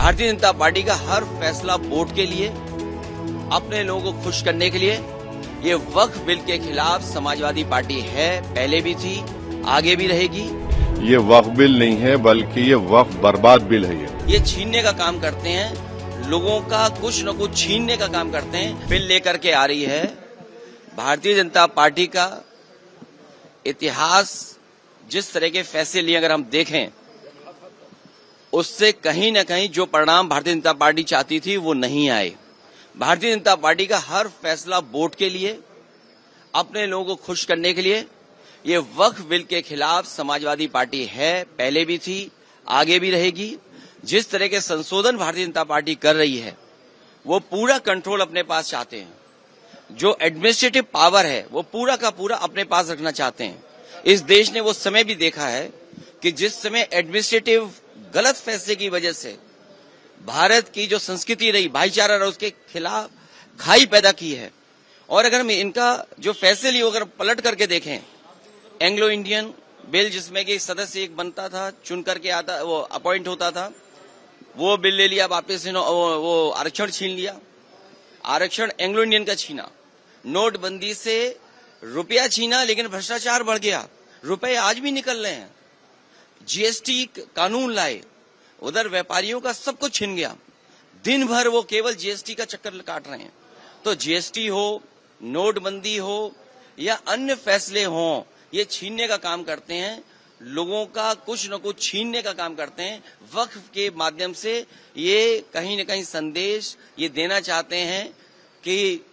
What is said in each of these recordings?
Bharatiya Janata party का हर फैसला vote के लिए, अपने लोगों को खुश करने के लिए। ये वक्फ बिल के खिलाफ समाजवादी पार्टी है, पहले भी थी, आगे भी रहेगी। ये वक्फ बिल नहीं है बल्कि ये वक्फ बर्बाद बिल है। ये छीनने का काम करते हैं, लोगों का कुछ न कुछ छीनने का काम करते हैं। बिल लेकर के आ रही है भारतीय जनता पार्टी का इतिहास। जिस तरह के फैसले लिए अगर हम देखें, उससे कहीं न कहीं जो परिणाम भारतीय जनता पार्टी चाहती थी वो नहीं आए। भारतीय जनता पार्टी का हर फैसला वोट के लिए, अपने लोगों को खुश करने के लिए। ये वक्फ बिल के खिलाफ समाजवादी पार्टी है, पहले भी थी, आगे भी रहेगी। जिस तरह के संशोधन भारतीय जनता पार्टी कर रही है, वो पूरा कंट्रोल अपने पास चाहते हैं। जो एडमिनिस्ट्रेटिव पावर है वो पूरा का पूरा अपने पास रखना चाहते हैं। इस देश ने वो समय भी देखा है कि जिस समय एडमिनिस्ट्रेटिव गलत फैसले की वजह से भारत की जो संस्कृति रही, भाईचारा रहा, उसके खिलाफ खाई पैदा की है। और अगर हम इनका जो फैसले लिए अगर पलट करके देखें, एंग्लो इंडियन बिल जिसमें कि सदस्य एक बनता था, चुन करके आता, वो अपॉइंट होता था, वो बिल ले लिया वापस, वो आरक्षण छीन लिया। आरक्षण एंग्लो इंडियन का छीना। नोटबंदी से रुपया छीना, लेकिन भ्रष्टाचार बढ़ गया, रुपए आज भी निकल रहे हैं। जीएसटी कानून लाए, उधर व्यापारियों का सब कुछ छिन गया। दिन भर वो केवल जीएसटी का चक्कर काट रहे हैं। तो जीएसटी हो, नोटबंदी हो या अन्य फैसले हों, ये छीनने का काम करते हैं, लोगों का कुछ न कुछ छीनने का काम करते हैं। वक्फ के माध्यम से ये कहीं न कहीं संदेश ये देना चाहते हैं कि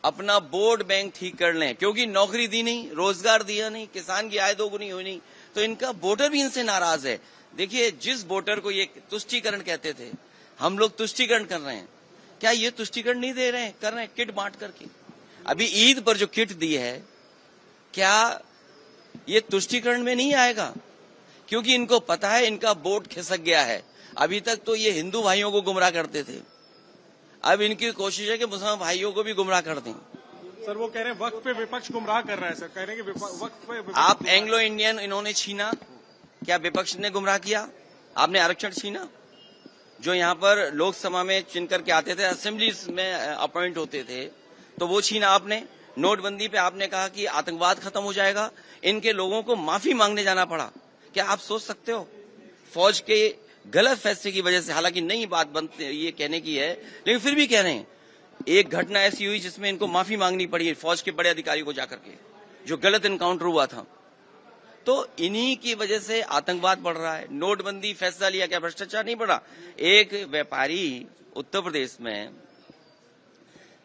अपना वोट बैंक ठीक कर लें, क्योंकि नौकरी दी नहीं, रोजगार दिया नहीं, किसान की आय दोगुनी हुई नहीं, तो इनका वोटर भी इनसे नाराज है। देखिए, जिस वोटर को ये तुष्टीकरण कहते थे, हम लोग तुष्टीकरण कर रहे हैं, क्या ये तुष्टीकरण नहीं दे रहे हैं? कर रहे हैं किट बांट करके। अभी ईद पर जो किट दी है, क्या ये तुष्टीकरण में नहीं आएगा? क्योंकि इनको पता है इनका वोट खिसक गया है। अभी तक तो ये हिंदू भाइयों को गुमराह करते थे, अब इनकी कोशिश है कि मुसलमान भाइयों को भी गुमराह कर दें। सर, वो कह रहे हैं वक्फ पे विपक्ष गुमराह कर रहा है। सर कह रहे हैं कि वक्फ पे विपक्ष आप एंग्लो इंडियन इन्होंने छीना, क्या विपक्ष ने गुमराह किया? आपने आरक्षण छीना, जो यहाँ पर लोकसभा में चुन करके आते थे, असेंबली में अपॉइंट होते थे, तो वो छीना आपने। नोटबंदी पे आपने कहा कि आतंकवाद खत्म हो जाएगा, इनके लोगों को माफी मांगने जाना पड़ा। क्या आप सोच सकते हो? फौज के गलत फैसले की वजह से, हालांकि नई बात बनते ये कहने की है, लेकिन फिर भी कह रहे हैं, एक घटना ऐसी हुई जिसमें इनको माफी मांगनी पड़ी फौज के बड़े अधिकारी को जाकर के, जो गलत एनकाउंटर हुआ था। तो इन्हीं की वजह से आतंकवाद बढ़ रहा है। नोटबंदी फैसला लिया, क्या भ्रष्टाचार नहीं बढ़ा? एक व्यापारी उत्तर प्रदेश में,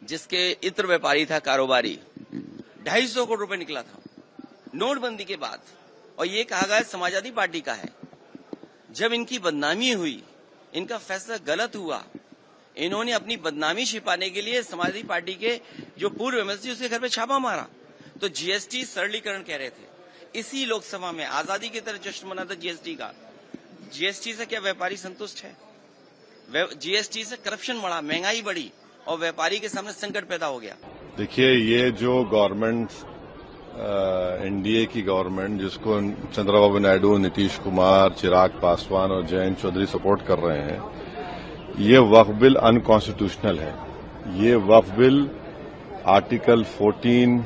जिसके इत्र व्यापारी था, कारोबारी, 250 करोड़ रुपए निकला था नोटबंदी के बाद, और ये कहा गया समाजवादी पार्टी का है। जब इनकी बदनामी हुई, इनका फैसला गलत हुआ, इन्होंने अपनी बदनामी छिपाने के लिए समाजवादी पार्टी के जो पूर्व एमएलसी उसके घर पे छापा मारा। तो जीएसटी सरलीकरण कह रहे थे, इसी लोकसभा में आजादी की तरह जश्न मना था जीएसटी का। जीएसटी से क्या व्यापारी संतुष्ट है? जीएसटी से करप्शन बढ़ा, महंगाई बढ़ी, और व्यापारी के सामने संकट पैदा हो गया। देखिए, ये जो गवर्नमेंट एनडीए की गवर्नमेंट, जिसको चंद्रबाबू नायडू, नीतीश कुमार, चिराग पासवान और जयंत चौधरी सपोर्ट कर रहे हैं, ये वक्फ बिल अनकॉन्स्टिट्यूशनल है। ये वक्फ बिल आर्टिकल 14,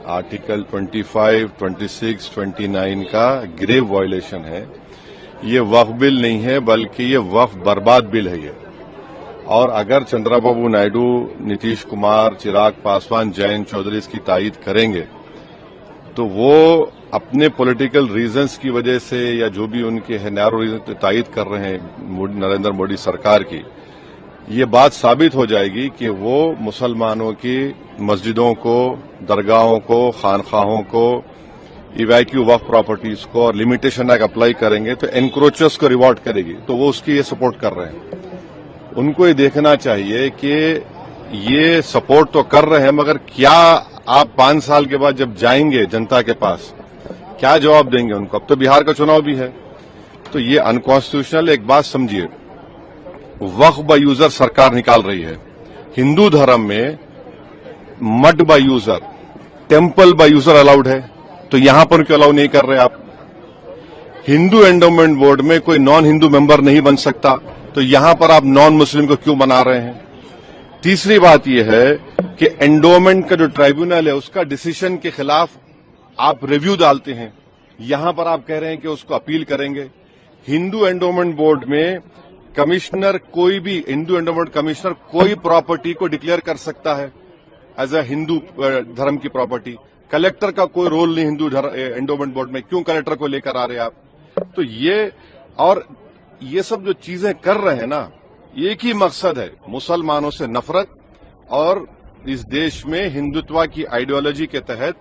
आर्टिकल 25, 26, 29 का ग्रेव वायलेशन है। ये वक्फ बिल नहीं है बल्कि ये वक्फ बर्बाद बिल है ये। और अगर चंद्रबाबू नायडू, नीतीश कुमार, चिराग पासवान, जयंत चौधरी इसकी तायीद करेंगे, तो वो अपने पॉलिटिकल रीजंस की वजह से, या जो भी उनके है नैरो रीजन तायीद कर रहे हैं नरेंद्र मोदी सरकार की, ये बात साबित हो जाएगी कि वो मुसलमानों की मस्जिदों को, दरगाहों को, खानखाहों को, इवैक्यू वक्फ प्रॉपर्टीज को और लिमिटेशन एक्ट अप्लाई करेंगे तो एनक्रोचर्स को रिवॉर्ड करेगी। तो वो उसकी ये सपोर्ट कर रहे हैं। उनको ये देखना चाहिए कि ये सपोर्ट तो कर रहे हैं, मगर क्या आप 5 साल के बाद जब जाएंगे जनता के पास, क्या जवाब देंगे उनको? अब तो बिहार का चुनाव भी है। तो ये अनकॉन्स्टिट्यूशनल। एक बात समझिए, वक्फ बाय यूजर सरकार निकाल रही है। हिंदू धर्म में मठ by user, temple by user allowed है, तो यहां पर क्यों अलाउ नहीं कर रहे आप? हिंदू एंडोमेंट बोर्ड में कोई नॉन हिंदू मेंबर नहीं बन सकता, तो यहां पर आप नॉन मुस्लिम को क्यों बना रहे हैं? तीसरी बात यह है कि एंडोमेंट का जो ट्राइब्यूनल है उसका डिसीजन के खिलाफ आप रिव्यू डालते हैं, यहां पर आप कह रहे हैं कि उसको अपील करेंगे। हिंदू एंडोमेंट बोर्ड में कमिश्नर कोई भी हिंदू एंडोमेंट कमिश्नर कोई प्रॉपर्टी को डिक्लेयर कर सकता है एज अ हिंदू धर्म की प्रॉपर्टी। कलेक्टर का कोई रोल नहीं हिंदू एंडोमेंट बोर्ड में, क्यों कलेक्टर को लेकर आ रहे हैं आप? तो ये सब जो चीजें कर रहे हैं ना, एक ही मकसद है, मुसलमानों से नफरत और इस देश में हिंदुत्व की आइडियोलॉजी के तहत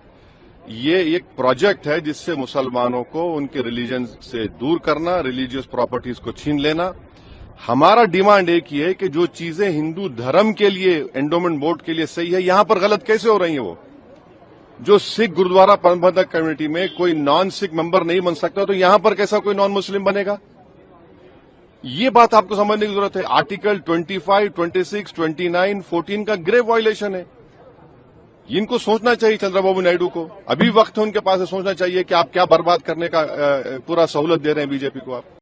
ये एक प्रोजेक्ट है जिससे मुसलमानों को उनके रिलीजन से दूर करना, रिलीजियस प्रॉपर्टीज को छीन लेना। हमारा डिमांड एक ही है कि जो चीजें हिंदू धर्म के लिए एंडोमेंट बोर्ड के लिए सही है, यहां पर गलत कैसे हो रही है? वो जो सिख गुरुद्वारा प्रबंधक कमेटी में कोई नॉन सिख मेंबर नहीं बन सकता, तो यहां पर कैसा कोई नॉन मुस्लिम बनेगा? ये बात आपको समझने की जरूरत है। आर्टिकल 25, 26, 29, 14 का ग्रेव वायलेशन है। इनको सोचना चाहिए चंद्रबाबू नायडू को, अभी वक्त है उनके पास सोचना चाहिए कि आप क्या बर्बाद करने का पूरा सहूलत दे रहे हैं बीजेपी को आप।